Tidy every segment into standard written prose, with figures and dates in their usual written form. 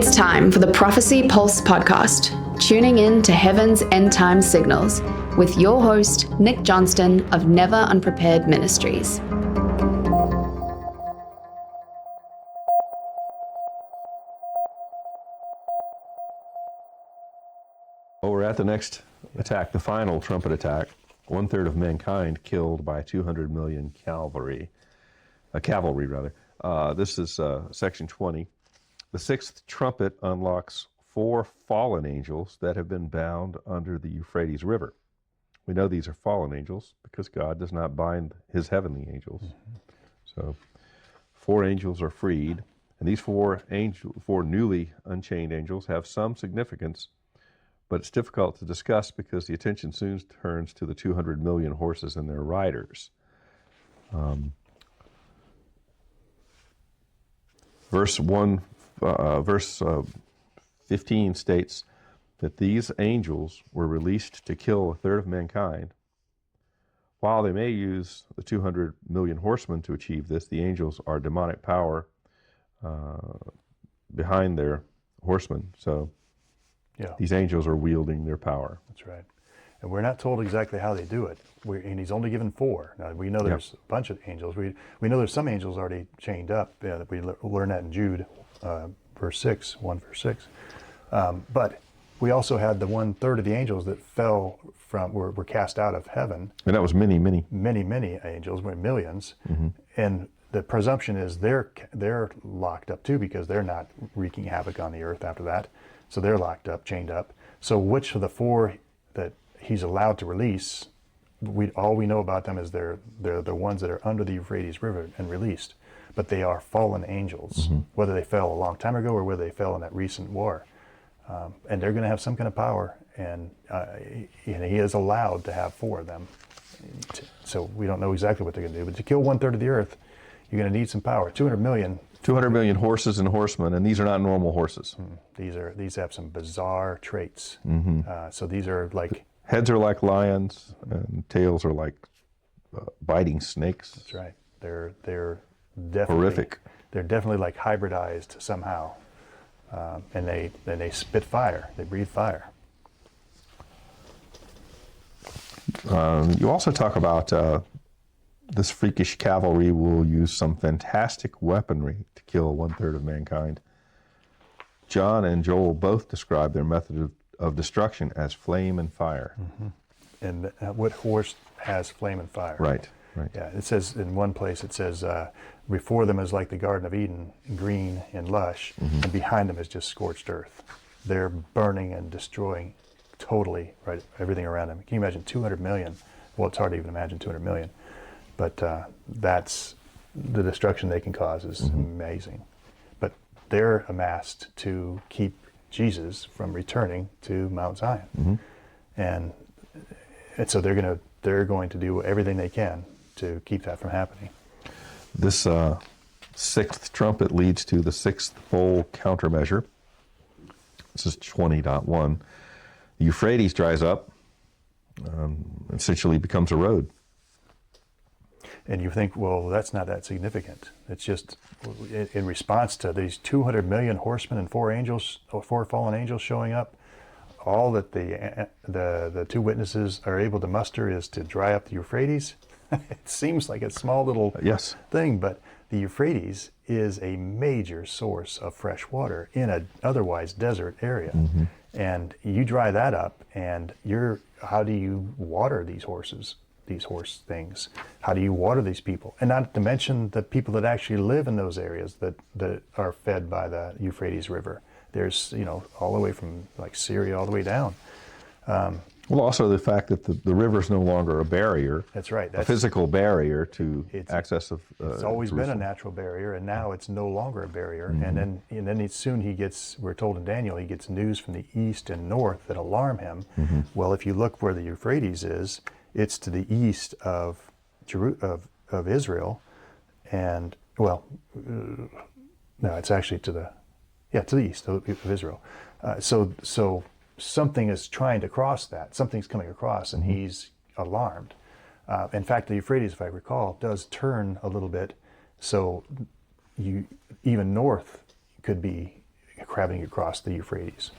It's time for the Prophecy Pulse podcast, tuning in to heaven's end time signals with your host, Nick Johnston of Never Unprepared Ministries. Well, we're at the next attack, the final trumpet attack. 1/3 of mankind killed by 200 million cavalry. This is section 20. The sixth trumpet unlocks 4 fallen angels that have been bound under the Euphrates River. We know these are fallen angels because God does not bind his heavenly angels. So 4 angels are freed, and these 4 newly unchained angels have some significance, but it's difficult to discuss because the attention soon turns to the 200 million horses and their riders. Verse 15 states that these angels were released to kill 1/3 of mankind. While they may use the 200 million horsemen to achieve this, the angels are demonic power behind their horsemen. So these angels are wielding their power. That's right. And we're not told exactly how they do it. And he's only given 4. Now, we know there's a bunch of angels. We know there's some angels already chained up. We learn that in Jude, verse 6. But we also had the 1/3 of the angels that fell were cast out of heaven. And that was many angels, millions. Mm-hmm. And the presumption is they're locked up too, because they're not wreaking havoc on the earth after that. So they're locked up, chained up. So which of the 4 that he's allowed to release, all we know about them is they're the ones that are under the Euphrates River and released. But they are fallen angels, whether they fell a long time ago or whether they fell in that recent war. And they're going to have some kind of power, and he is allowed to have 4 of them. So we don't know exactly what they're going to do. But to kill 1/3 of the earth, you're going to need some power. 200 million horses and horsemen, and these are not normal horses. These have some bizarre traits. So these are like... Heads are like lions, and tails are like biting snakes. That's right. They're definitely... horrific. They're definitely like hybridized somehow. And they spit fire. They breathe fire. You also talk about this freakish cavalry will use some fantastic weaponry to kill 1/3 of mankind. John and Joel both describe their method of destruction as flame and fire. And what horse has flame and fire? Right. Yeah, it says in one place, before them is like the Garden of Eden, green and lush, and behind them is just scorched earth. They're burning and destroying totally everything around them. Can you imagine 200 million? Well, it's hard to even imagine 200 million. But that's the destruction they can cause is amazing. But they're amassed to keep Jesus from returning to Mount Zion, and so they're going to do everything they can to keep that from happening. This 6th trumpet leads to the 6th bowl countermeasure. This is 20.1. The Euphrates dries up, essentially becomes a road. And you think, well, that's not that significant. It's just in response to these 200 million horsemen and 4 angels, or 4 fallen angels showing up. All that the 2 witnesses are able to muster is to dry up the Euphrates. It seems like a small little thing, but the Euphrates is a major source of fresh water in an otherwise desert area. And you dry that up, and how do you water these horses? These horse things. How do you water these people? And not to mention the people that actually live in those areas that are fed by the Euphrates River. There's, all the way from like Syria all the way down. Well, also the fact that the river is no longer a barrier. That's right. A physical barrier to access of it's always been a natural barrier, and now it's no longer a barrier. And then soon we're told in Daniel, he gets news from the east and north that alarm him. Well, if you look where the Euphrates is, it's to the east of Israel, and no, it's actually to the east of Israel. So something is trying to cross that. Something's coming across, and he's alarmed. In fact, the Euphrates, if I recall, does turn a little bit, so even north could be crabbing across the Euphrates.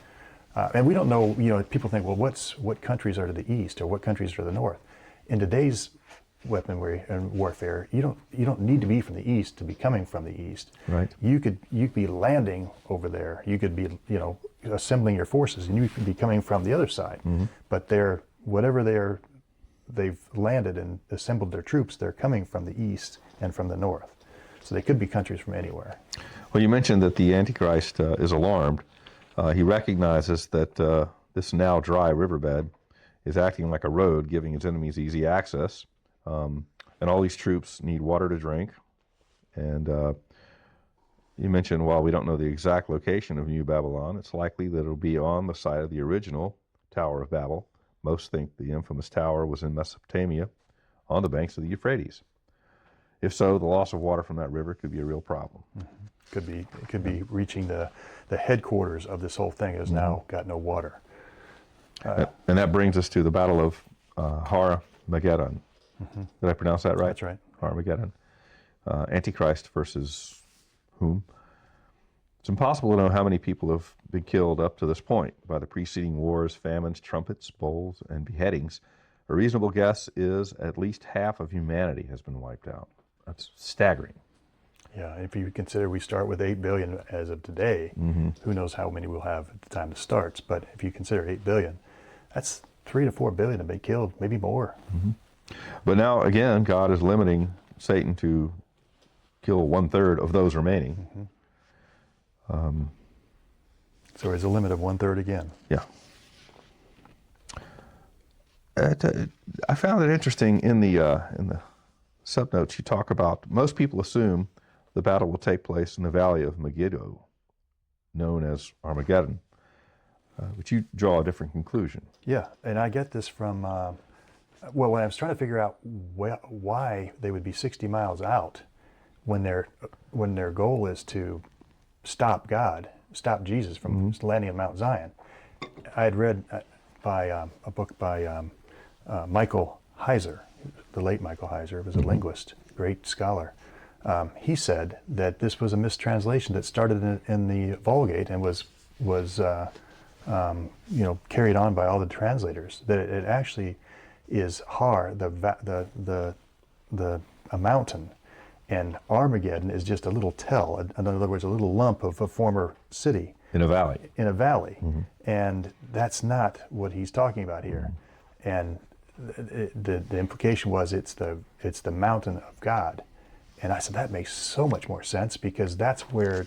And we don't know, people think, well, what countries are to the east or what countries are to the north? In today's weaponry and warfare, you don't need to be from the east to be coming from the east. Right. You could be landing over there. You could be, assembling your forces, and you could be coming from the other side. But they've landed and assembled their troops, they're coming from the east and from the north. So they could be countries from anywhere. Well, you mentioned that the Antichrist is alarmed. He recognizes that this now dry riverbed is acting like a road, giving his enemies easy access. And all these troops need water to drink. And you mentioned, while we don't know the exact location of New Babylon, it's likely that it'll be on the site of the original Tower of Babel. Most think the infamous tower was in Mesopotamia on the banks of the Euphrates. If so, the loss of water from that river could be a real problem. It could be reaching the headquarters of this whole thing has now got no water. And that brings us to the Battle of Har-Mageddon. Did I pronounce that right? That's right. Har-Mageddon. Antichrist versus whom? It's impossible to know how many people have been killed up to this point by the preceding wars, famines, trumpets, bowls, and beheadings. A reasonable guess is at least half of humanity has been wiped out. That's staggering. Yeah, if you consider we start with 8 billion as of today, who knows how many we'll have at the time it starts, but if you consider 8 billion, that's 3 to 4 billion have been killed, maybe more. But now, again, God is limiting Satan to kill 1/3 of those remaining. So there's a limit of 1/3 again. Yeah. I found it interesting in the subnotes you talk about, most people assume the battle will take place in the valley of Megiddo, known as Armageddon. But you draw a different conclusion. Yeah, and I get this from, when I was trying to figure out why they would be 60 miles out when their goal is to stop Jesus from landing on Mount Zion. I had read a book by Michael Heiser, the late Michael Heiser, was a linguist, great scholar. He said that this was a mistranslation that started in the Vulgate and was carried on by all the translators. That it actually is Har, a mountain, and Armageddon is just a little tell. In other words, a little lump of a former city In a valley. In a valley, and that's not what he's talking about here. And the implication was it's the mountain of God. And I said, that makes so much more sense, because that's where,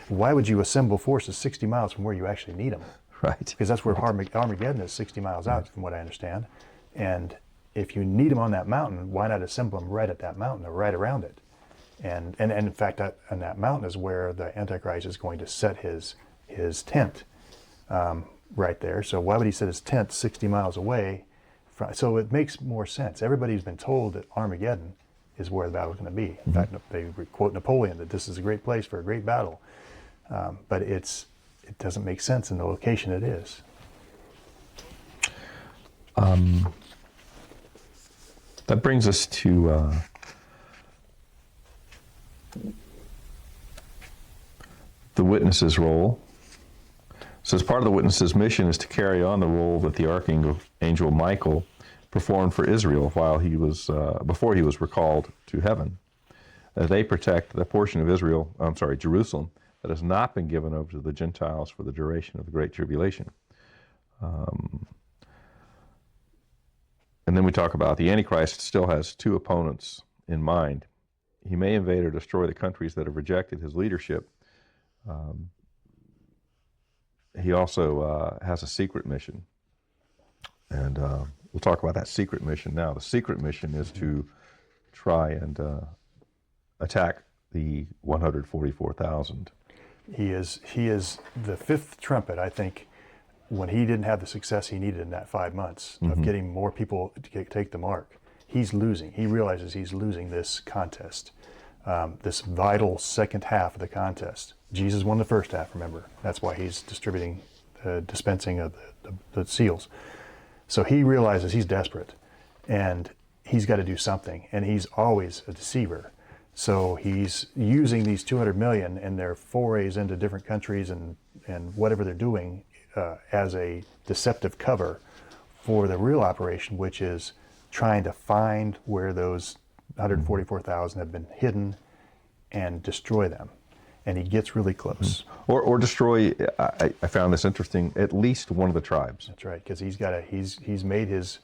why would you assemble forces 60 miles from where you actually need them? Right. Because that's where Armageddon is, 60 miles out, from what I understand. And if you need them on that mountain, why not assemble them right at that mountain or right around it? And in fact, on that mountain is where the Antichrist is going to set his tent, right there. So why would he set his tent 60 miles away? So it makes more sense. Everybody's been told that Armageddon is where the battle's going to be. In fact, they quote Napoleon that this is a great place for a great battle. But it doesn't make sense in the location it is. That brings us to the witness's role. So as part of the witness's mission is to carry on the role that the Archangel Michael performed for Israel while he was before he was recalled to heaven. They protect the portion of Jerusalem, that has not been given over to the Gentiles for the duration of the Great Tribulation. And then we talk about the Antichrist still has two opponents in mind. He may invade or destroy the countries that have rejected his leadership. He also has a secret mission. And we'll talk about that secret mission now. The secret mission is to try and attack the 144,000. He is the fifth trumpet, I think, when he didn't have the success he needed in that 5 months of getting more people to take the mark. He's losing. He realizes he's losing this contest, this vital second half of the contest. Jesus won the first half, remember. That's why he's dispensing of the seals. So he realizes he's desperate, and he's got to do something, and he's always a deceiver. So he's using these 200 million and their forays into different countries and and whatever they're doing as a deceptive cover for the real operation, which is trying to find where those 144,000 have been hidden and destroy them. And he gets really close. Or destroy, I found this interesting, at least one of the tribes. That's right, because he's made his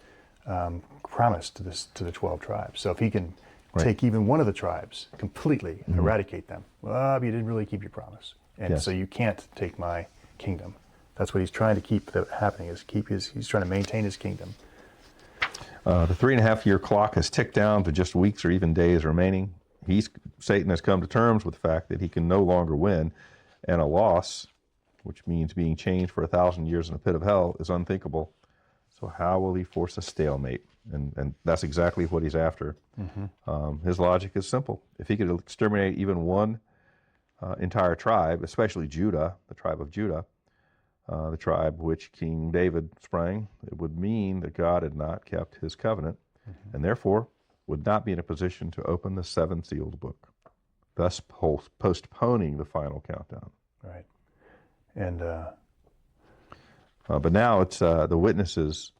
promise to the 12 tribes. So if he can take even one of the tribes completely and eradicate them, well, you didn't really keep your promise. And so you can't take my kingdom. That's what he's trying to keep happening, is he's trying to maintain his kingdom. The 3.5-year clock has ticked down to just weeks or even days remaining. Satan has come to terms with the fact that he can no longer win, and a loss, which means being chained for 1,000 years in a pit of hell, is unthinkable. So how will he force a stalemate? And that's exactly what he's after. His logic is simple. If he could exterminate even one entire tribe, especially Judah, the tribe of Judah, the tribe which King David sprang, it would mean that God had not kept his covenant, and therefore would not be in a position to open the 7-sealed book, thus postponing the final countdown. Right. And but now it's the witnesses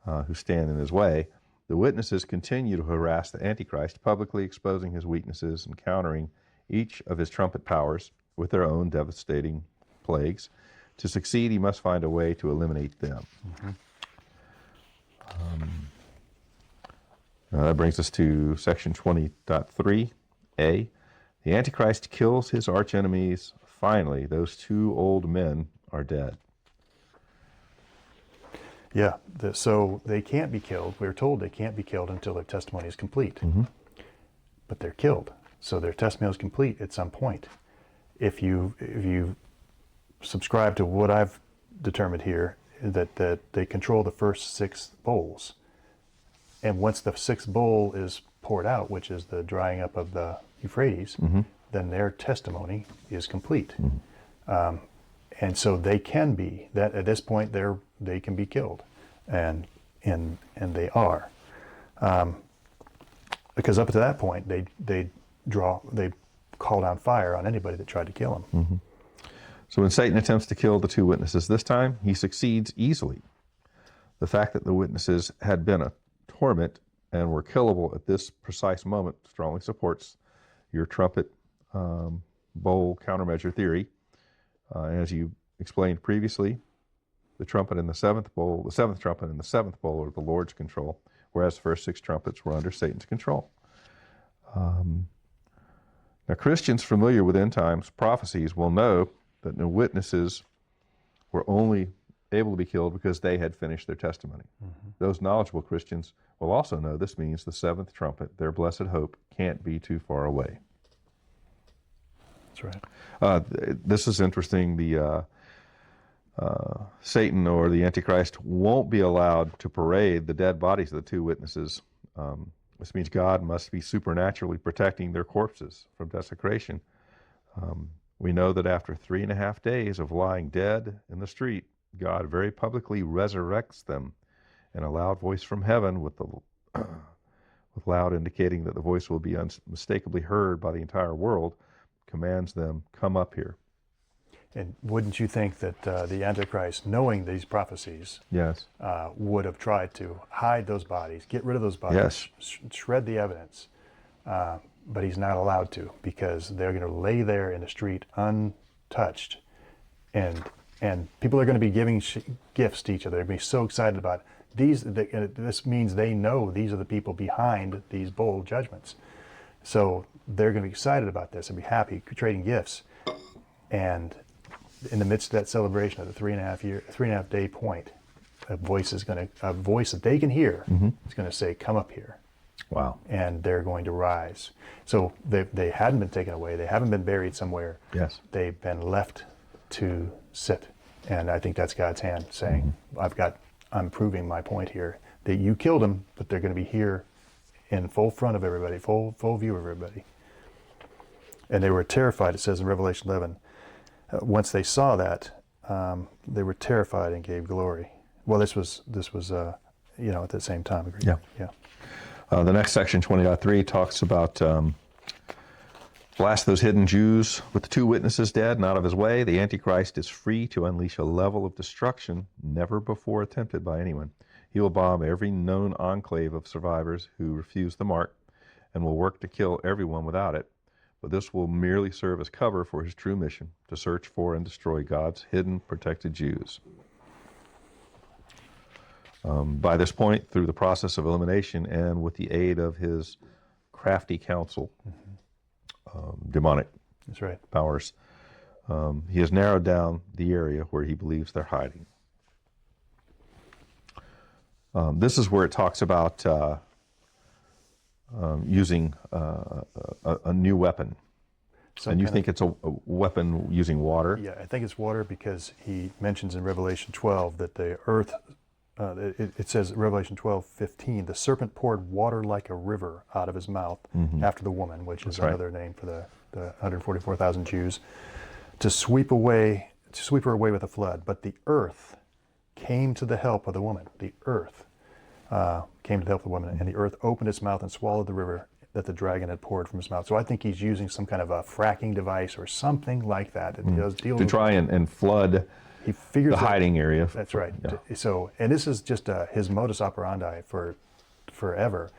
who stand in his way. The witnesses continue to harass the Antichrist, publicly exposing his weaknesses and countering each of his trumpet powers with their own devastating plagues. To succeed, he must find a way to eliminate them. That brings us to section 20.3a. The Antichrist kills his archenemies. Finally, those 2 old men are dead. Yeah, so they can't be killed. We were told they can't be killed until their testimony is complete. But they're killed. So their testimony is complete at some point. If you subscribe to what I've determined here, that they control the first 6 bowls. And once the 6th bowl is poured out, which is the drying up of the Euphrates, then their testimony is complete. And so they can be, that at this point they can be killed, and they are, because up to that point they call down fire on anybody that tried to kill them. So when Satan attempts to kill the 2 witnesses this time, he succeeds easily. The fact that the witnesses had been a torment and were killable at this precise moment strongly supports your trumpet bowl countermeasure theory. As you explained previously, the trumpet in the 7th bowl, the 7th trumpet in the 7th bowl are the Lord's control, whereas the first 6 trumpets were under Satan's control. Now, Christians familiar with end times prophecies will know that the witnesses were only able to be killed because they had finished their testimony. Those knowledgeable Christians will also know this means the 7th trumpet, their blessed hope, can't be too far away. That's right. This is interesting. The Satan or the Antichrist won't be allowed to parade the dead bodies of the 2 witnesses. This means God must be supernaturally protecting their corpses from desecration. We know that after 3.5 days of lying dead in the street, God very publicly resurrects them, and a loud voice from heaven with loud indicating that the voice will be unmistakably heard by the entire world, commands them, come up here. And wouldn't you think that the Antichrist, knowing these prophecies, would have tried to hide those bodies, get rid of those bodies, shred the evidence, but he's not allowed to, because they're going to lay there in the street untouched, and people are going to be giving gifts to each other. They're going to be so excited about these. This means they know these are the people behind these bold judgments. So they're going to be excited about this and be happy, trading gifts. And in the midst of that celebration of the 3.5 day point, a voice that they can hear is going to say, "Come up here." Wow. And they're going to rise. So they hadn't been taken away. They haven't been buried somewhere. Yes. They've been left to sit. And I think that's God's hand saying, I'm proving my point here, that you killed them, but they're going to be here in full front of everybody, full view of everybody. And they were terrified, it says in Revelation 11. Once they saw that, they were terrified and gave glory. Well, this was at the same time. Agreed? Yeah. The next section, 20.3, talks about Blast those hidden Jews with the two witnesses dead and out of his way. The Antichrist is free to unleash a level of destruction never before attempted by anyone. He will bomb every known enclave of survivors who refuse the mark and will work to kill everyone without it. But this will merely serve as cover for his true mission, to search for and destroy God's hidden, protected Jews. By this point, through the process of elimination and with the aid of his crafty counsel, demonic That's right. powers, he has narrowed down the area where he believes they're hiding. This is where it talks about using a new weapon. And you think it's a weapon using water? Yeah, I think it's water because he mentions in Revelation 12 that the earth, it says in Revelation 12:15, the serpent poured water like a river out of his mouth after the woman, which is another name for the 144,000 Jews, to sweep her away with a flood. But the earth came to the help of the woman. The earth came to the help of the woman, and the earth opened its mouth and swallowed the river that the dragon had poured from his mouth. So I think he's using some kind of a fracking device or something like that. It does deal to try and flood he figures the hiding area. That's right. Yeah. So, and this is just his modus operandi for forever,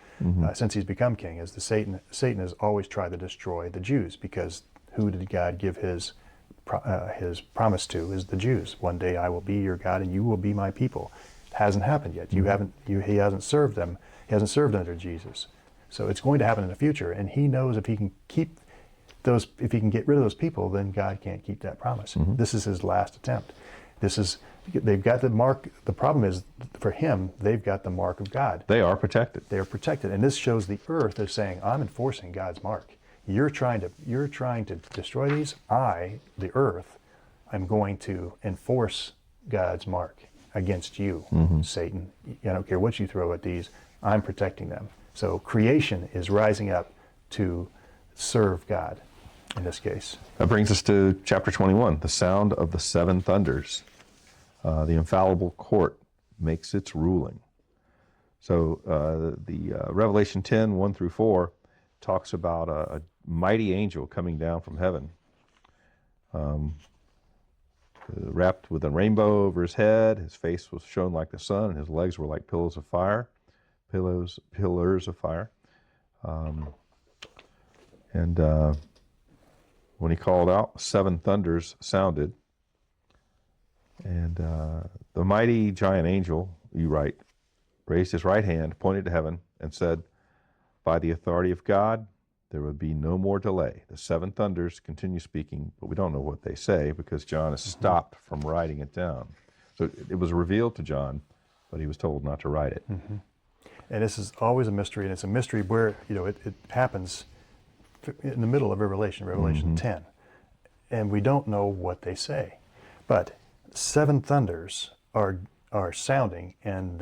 since he's become king, is Satan has always tried to destroy the Jews, because who did God give his promise to? Is the Jews. One day I will be your God and you will be my people. It hasn't happened yet. He hasn't served them. He hasn't served under Jesus. So it's going to happen in the future, and he knows if he can get rid of those people, then God can't keep that promise. This is his last attempt. They've got the mark. The problem is, for him, they've got the mark of God. They are protected. They are protected, and this shows the earth is saying, "I'm enforcing God's mark. You're trying to destroy these. I, the earth, I'm going to enforce God's mark against you, Satan. I don't care what you throw at these. I'm protecting them." So creation is rising up to serve God in this case. That brings us to chapter 21, the sound of the seven thunders. The infallible court makes its ruling. So the Revelation 10, 1 through 4, talks about a mighty angel coming down from heaven, wrapped with a rainbow over his head. His face was shone like the sun, and his legs were like pillars of fire. When he called out, seven thunders sounded, and the mighty giant angel, you write, raised his right hand, pointed to heaven, and said, "By the authority of God, there would be no more delay." The seven thunders continue speaking, but we don't know what they say because John is stopped from writing it down. So it was revealed to John, but he was told not to write it. And this is always a mystery, and it's a mystery where it happens in the middle of Revelation 10, and we don't know what they say. But seven thunders are sounding, and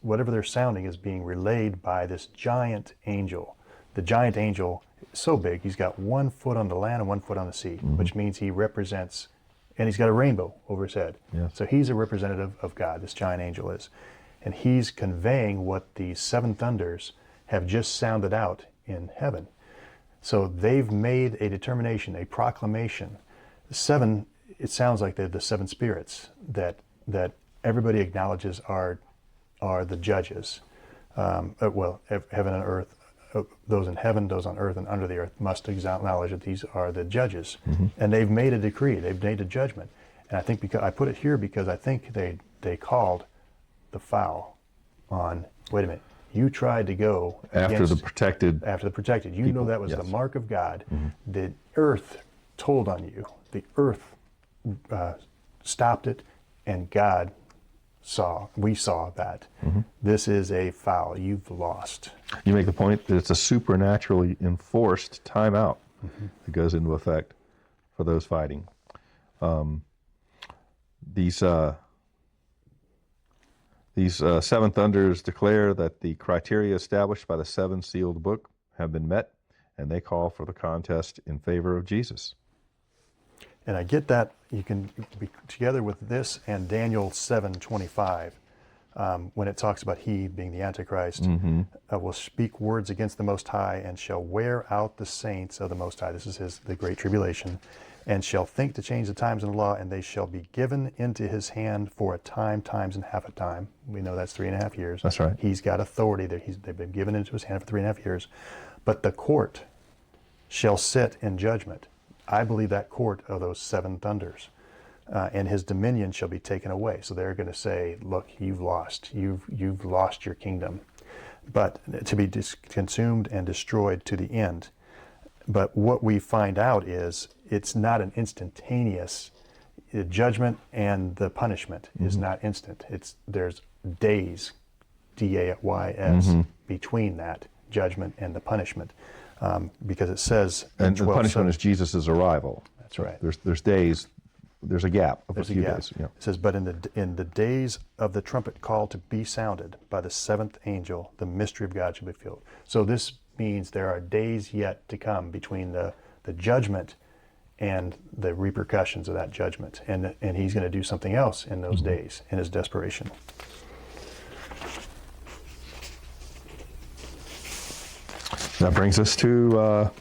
whatever they're sounding is being relayed by this giant angel. The giant angel is so big, he's got 1 foot on the land and 1 foot on the sea, which means he represents, and he's got a rainbow over his head. Yes. So he's a representative of God, this giant angel is. And he's conveying what the seven thunders have just sounded out in heaven. So they've made a determination, a proclamation. Seven, it sounds like they're the seven spirits that everybody acknowledges are the judges. Heaven and earth, those in heaven, those on earth and under the earth must acknowledge that these are the judges. And they've made a decree, they've made a judgment. And I think I put it here because I think they called the foul on, wait a minute, you tried to go After the protected. You people, know that was yes. the mark of God. The earth told on you. The earth stopped it, and God we saw that. This is a foul. You've lost. You make the point that it's a supernaturally enforced timeout that goes into effect for those fighting. These seven thunders declare that the criteria established by the seven sealed book have been met, and they call for the contest in favor of Jesus. And I get that you can be together with this and Daniel 7:25. when it talks about he being the Antichrist, will speak words against the Most High and shall wear out the saints of the Most High. This is the Great Tribulation. And shall think to change the times in the law, and they shall be given into his hand for a time, times, and half a time. We know that's 3.5 years. That's right. He's got authority there. They've been given into his hand for 3.5 years. But the court shall sit in judgment. I believe that court of those 7 thunders. And his dominion shall be taken away. So they're going to say, look, you've lost. You've lost your kingdom. But to be consumed and destroyed to the end. But what we find out is it's not an instantaneous judgment, and the punishment is not instant. There's days, D-A-Y-S, between that judgment and the punishment, because it says. And the punishment is Jesus' arrival. That's right. There's days. There's a gap of a few days. Yeah. It says, but in the days of the trumpet call to be sounded by the 7th angel, the mystery of God shall be fulfilled. So this means there are days yet to come between the judgment and the repercussions of that judgment. And he's going to do something else in those days, in his desperation. That brings us to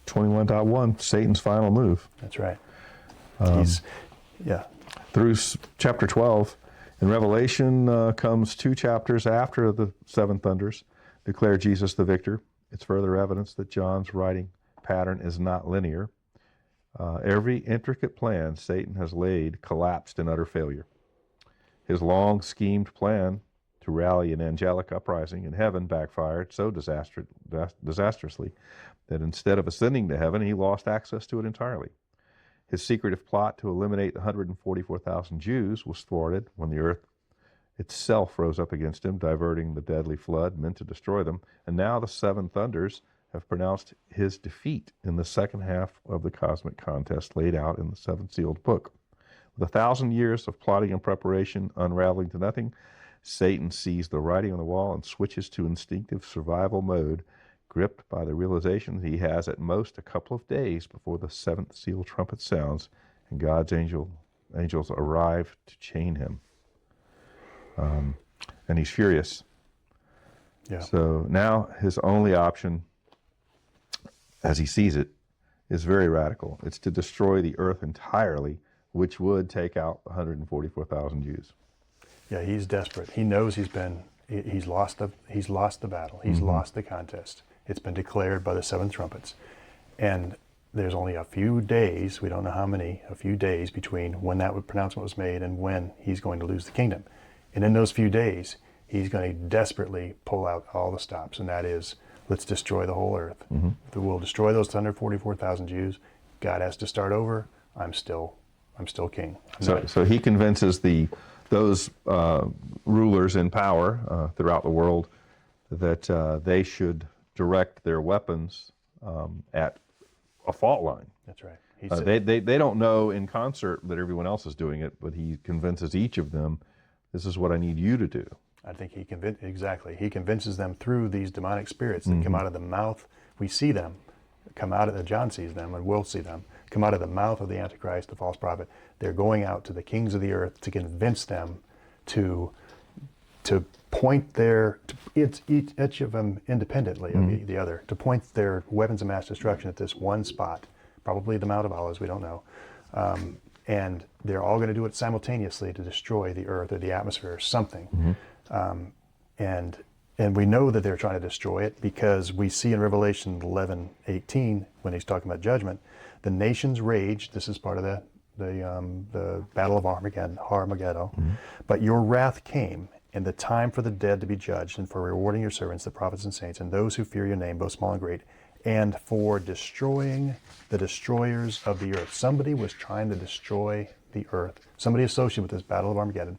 21.1, Satan's final move. That's right. Through chapter 12, in Revelation comes 2 chapters after the 7 thunders, declare Jesus the victor. It's further evidence that John's writing pattern is not linear. Every intricate plan Satan has laid collapsed in utter failure. His long schemed plan to rally an angelic uprising in heaven backfired so disastrously that instead of ascending to heaven, he lost access to it entirely. His secretive plot to eliminate the 144,000 Jews was thwarted when the earth itself rose up against him, diverting the deadly flood meant to destroy them. And now the 7 thunders have pronounced his defeat in the second half of the cosmic contest laid out in the 7th sealed book. With 1,000 years of plotting and preparation unraveling to nothing, Satan sees the writing on the wall and switches to instinctive survival mode, gripped by the realization that he has at most a couple of days before the 7th seal trumpet sounds and God's angels arrive to chain him. And he's furious. Yeah. So now his only option, as he sees it, is very radical. It's to destroy the earth entirely, which would take out 144,000 Jews. Yeah, he's desperate. He knows he's lost the battle. He's lost the contest. It's been declared by the 7 trumpets. And there's only a few days, we don't know how many, a few days between when that pronouncement was made and when he's going to lose the kingdom. And in those few days, he's going to desperately pull out all the stops, and that is, let's destroy the whole earth. We'll destroy those 144,000 Jews. God has to start over. I'm still king. So he convinces those rulers in power throughout the world that they should direct their weapons at a fault line. That's right. They don't know in concert that everyone else is doing it, but he convinces each of them, this is what I need you to do. I think he convinces them through these demonic spirits that come out of the mouth. We see them come out of John sees them, and we'll see them come out of the mouth of the Antichrist, the false prophet. They're going out to the kings of the earth to convince them to point each of them independently of the other, to point their weapons of mass destruction at this one spot, probably the Mount of Olives, we don't know. And they're all going to do it simultaneously to destroy the earth or the atmosphere or something. And we know that they're trying to destroy it because we see in Revelation 11:18, when he's talking about judgment, the nations raged. This is part of the battle of Armageddon. But your wrath came, and the time for the dead to be judged, and for rewarding your servants, the prophets and saints, and those who fear your name, both small and great, and for destroying the destroyers of the earth. Somebody was trying to destroy the earth. Somebody associated with this battle of Armageddon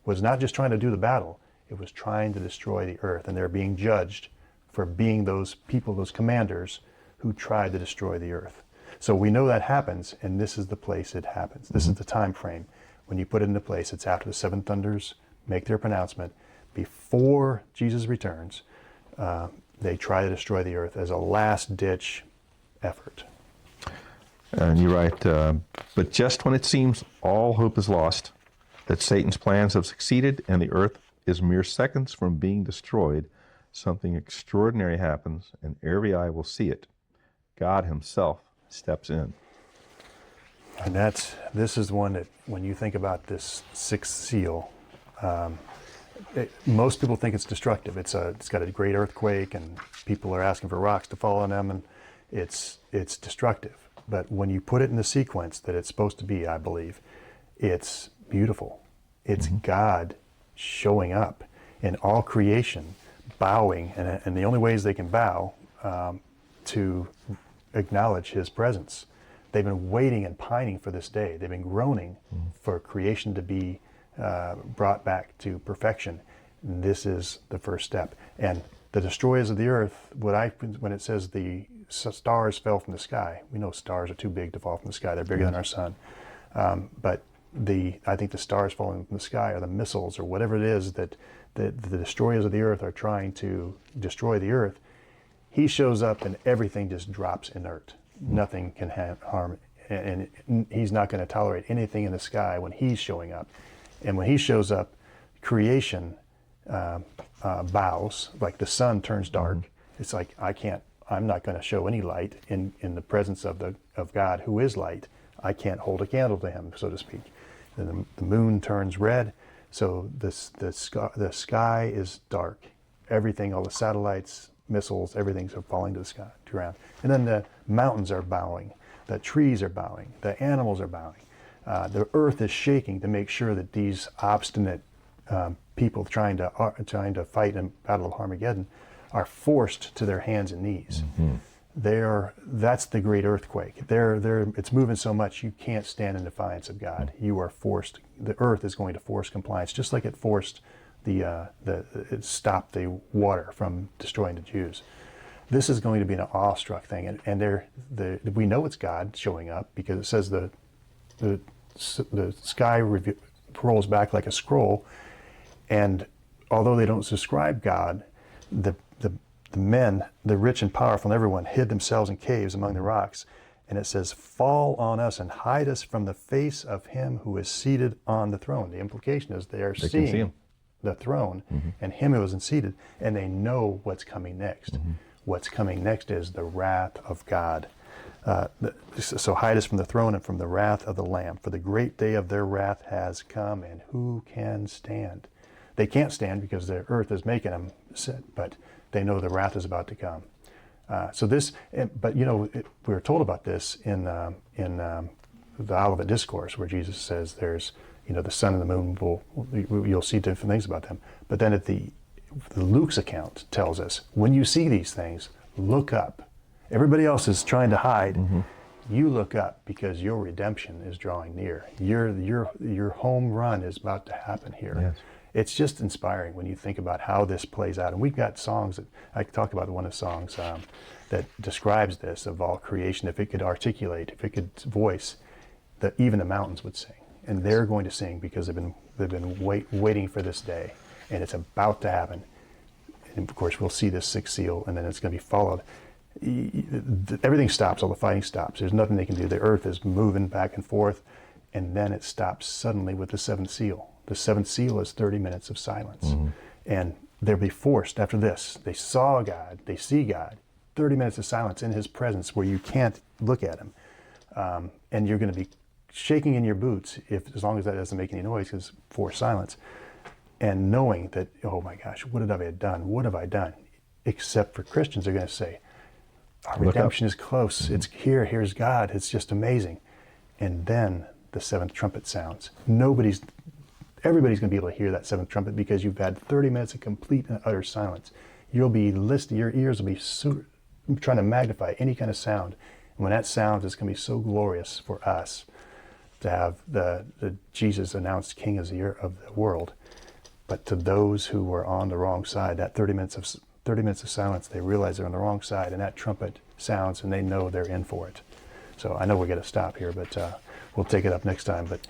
was not just trying to do the battle, it was trying to destroy the earth. And they're being judged for being those people, those commanders who tried to destroy the earth. So we know that happens, and this is the place it happens. This is the time frame. When you put it into place, it's after the 7 thunders make their pronouncement. Before Jesus returns, they try to destroy the earth as a last-ditch effort. And you're right. But just when it seems all hope is lost, that Satan's plans have succeeded and the earth is mere seconds from being destroyed, something extraordinary happens, and every eye will see it. God himself steps in. And this is one that, when you think about this sixth seal, most people think it's destructive. It's got a great earthquake, and people are asking for rocks to fall on them, and it's destructive. But when you put it in the sequence that it's supposed to be, I believe, it's beautiful. It's God showing up in all creation, bowing, and the only ways they can bow to acknowledge his presence. They've been waiting and pining for this day. They've been groaning for creation to be brought back to perfection. This is the first step. And the destroyers of the earth, when it says the stars fell from the sky, we know stars are too big to fall from the sky. They're bigger than our sun. But I think the stars falling from the sky are the missiles or whatever it is that the destroyers of the earth are trying to destroy the earth. He shows up and everything just drops inert. Nothing can harm, and he's not going to tolerate anything in the sky when he's showing up. And when he shows up, creation bows, like the sun turns dark. It's like, I'm not going to show any light in the presence of God, who is light. I can't hold a candle to him, so to speak. And the moon turns red, so the sky is dark. Everything, all the satellites, missiles, everything's falling to the ground. And then the mountains are bowing, the trees are bowing, the animals are bowing. The earth is shaking to make sure that these obstinate people trying to fight in Battle of Armageddon are forced to their hands and knees. That's the great earthquake. It's moving so much you can't stand in defiance of God. You are forced. The earth is going to force compliance, just like it forced it stopped the water from destroying the Jews. This is going to be an awestruck thing, and we know it's God showing up because it says the sky rolls back like a scroll, and although they don't describe God, the men, the rich and powerful and everyone, hid themselves in caves among the rocks, and it says, "Fall on us and hide us from the face of him who is seated on the throne." The implication is they can see him. The throne and him who is seated, and they know what's coming next. What's coming next is the wrath of God. So hide us from the throne and from the wrath of the Lamb, for the great day of their wrath has come, and who can stand? They can't stand because the earth is making them sit, but they know the wrath is about to come. But we were told about this in the Olivet Discourse, where Jesus says there's, the sun and the moon you'll see different things about them. But then at the Luke's account tells us, when you see these things, look up. Everybody else is trying to hide. You look up because your redemption is drawing near. Your home run is about to happen here. Yes. It's just inspiring when you think about how this plays out. And we've got songs that I talk about. One of the songs that describes this of all creation. If it could articulate, if it could voice, that even the mountains would sing. And they're going to sing because they've been waiting for this day, and it's about to happen. And of course, we'll see this sixth seal, and then it's going to be followed. Everything stops. All the fighting stops. There's nothing they can do. The earth is moving back and forth, and then it stops suddenly with the seventh seal. The seventh seal is 30 minutes of silence, and they'll be forced after this. They saw God. They see God. 30 minutes of silence in His presence, where you can't look at Him, and you're going to be shaking in your boots as long as that doesn't make any noise, because for silence, and knowing that, oh my gosh, what have I done? What have I done? Except for Christians, are going to say, our redemption is close. It's here. Here's God. It's just amazing. And then the seventh trumpet sounds. Everybody's going to be able to hear that seventh trumpet because you've had 30 minutes of complete and utter silence. You'll be listening. Your ears will be trying to magnify any kind of sound. And when that sounds, it's going to be so glorious for us to have the Jesus announced King of the world. But to those who were on the wrong side, that 30 minutes of silence, they realize they're on the wrong side, and that trumpet sounds, and they know they're in for it. So I know we're going to stop here, but we'll take it up next time. But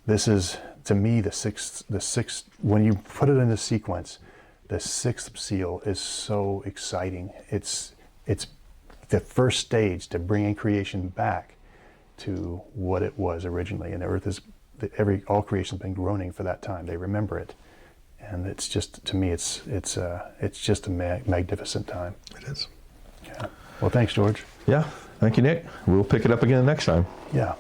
this is, to me, the sixth. When you put it in the sequence, the sixth seal is so exciting. It's the first stage to bringing creation back to what it was originally. And the earth all creation has been groaning for that time. They remember it. And it's just, to me, it's just a magnificent time. It is. Yeah. Well, thanks, George. Yeah. Thank you, Nick. We'll pick it up again next time. Yeah.